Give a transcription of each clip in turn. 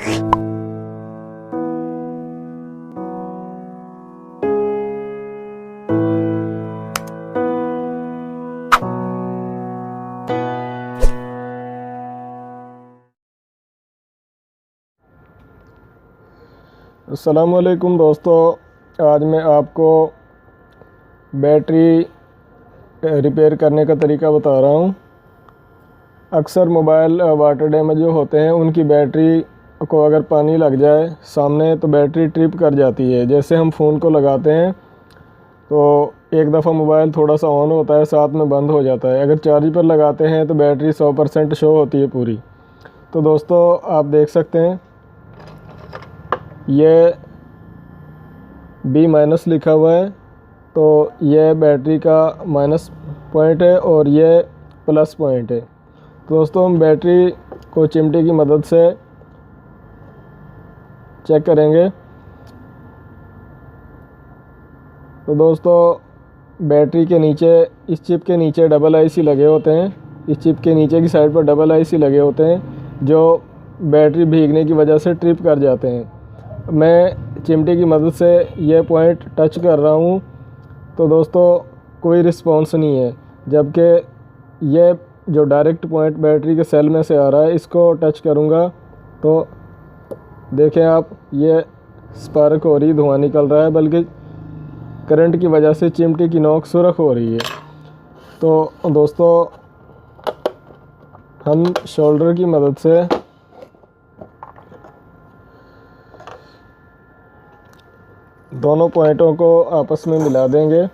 अस्सलामुअलैकुम दोस्तों, आज मैं आपको बैटरी रिपेयर करने का तरीका बता रहा हूँ। अक्सर मोबाइल वाटर डैमेज जो होते हैं उनकी बैटरी को अगर पानी लग जाए सामने तो बैटरी ट्रिप कर जाती है। जैसे हम फ़ोन को लगाते हैं तो एक दफ़ा मोबाइल थोड़ा सा ऑन होता है, साथ में बंद हो जाता है। अगर चार्ज पर लगाते हैं तो बैटरी 100% शो होती है पूरी। तो दोस्तों आप देख सकते हैं ये B- लिखा हुआ है, तो ये बैटरी का माइनस पॉइंट है और ये प्लस पॉइंट है। तो दोस्तों हम बैटरी को चिमटे की मदद से चेक करेंगे। तो दोस्तों बैटरी के नीचे, इस चिप के नीचे डबल IC लगे होते हैं। इस चिप के नीचे की साइड पर डबल IC लगे होते हैं जो बैटरी भीगने की वजह से ट्रिप कर जाते हैं। मैं चिमटे की मदद से ये पॉइंट टच कर रहा हूँ तो दोस्तों कोई रिस्पॉन्स नहीं है, जबकि ये जो डायरेक्ट पॉइंट बैटरी के सेल में से आ रहा है इसको टच करूँगा तो देखें आप, ये स्पार्क हो रही, धुआं निकल रहा है, बल्कि करंट की वजह से चिमटे की नोक सुरख हो रही है। तो दोस्तों हम शोल्डर की मदद से दोनों पॉइंटों को आपस में मिला देंगे।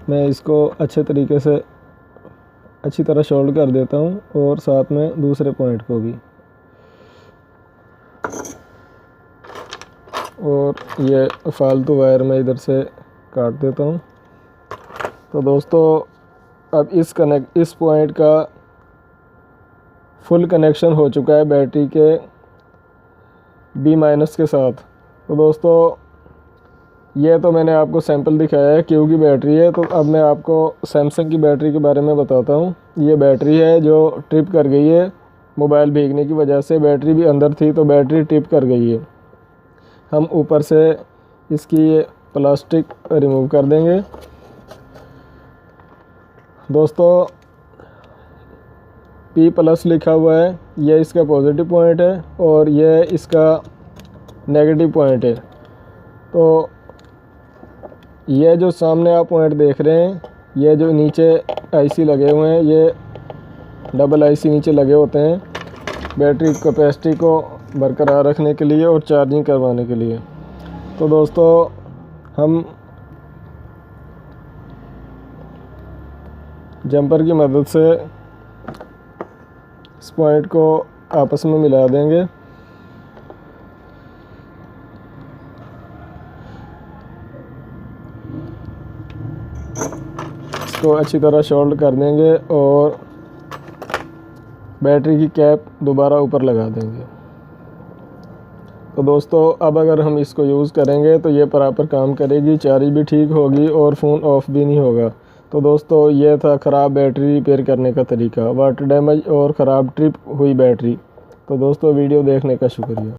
मैं इसको अच्छे तरीके से अच्छी तरह शोल्ड कर देता हूँ और साथ में दूसरे पॉइंट को भी, और ये फालतू वायर मैं इधर से काट देता हूँ। तो दोस्तों अब इस पॉइंट का फुल कनेक्शन हो चुका है बैटरी के B- के साथ। तो दोस्तों ये तो मैंने आपको सैंपल दिखाया है क्यों की बैटरी है। तो अब मैं आपको सैमसंग की बैटरी के बारे में बताता हूँ। ये बैटरी है जो ट्रिप कर गई है मोबाइल भीगने की वजह से। बैटरी भी अंदर थी तो बैटरी ट्रिप कर गई है। हम ऊपर से इसकी प्लास्टिक रिमूव कर देंगे। दोस्तों P+ लिखा हुआ है, ये इसका पॉजिटिव पॉइंट है और ये इसका नेगेटिव पॉइंट है। तो ये जो सामने आप पॉइंट देख रहे हैं, ये जो नीचे IC लगे हुए हैं, ये डबल IC नीचे लगे होते हैं बैटरी कैपेसिटी को बरकरार रखने के लिए और चार्जिंग करवाने के लिए। तो दोस्तों हम जंपर की मदद से इस पॉइंट को आपस में मिला देंगे। इसको अच्छी तरह शोल्ड कर देंगे और बैटरी की कैप दोबारा ऊपर लगा देंगे। तो दोस्तों अब अगर हम इसको यूज़ करेंगे तो ये प्रॉपर काम करेगी, चार्ज भी ठीक होगी और फ़ोन ऑफ भी नहीं होगा। तो दोस्तों ये था ख़राब बैटरी रिपेयर करने का तरीका, वाटर डैमेज और ख़राब ट्रिप हुई बैटरी। तो दोस्तों वीडियो देखने का शुक्रिया।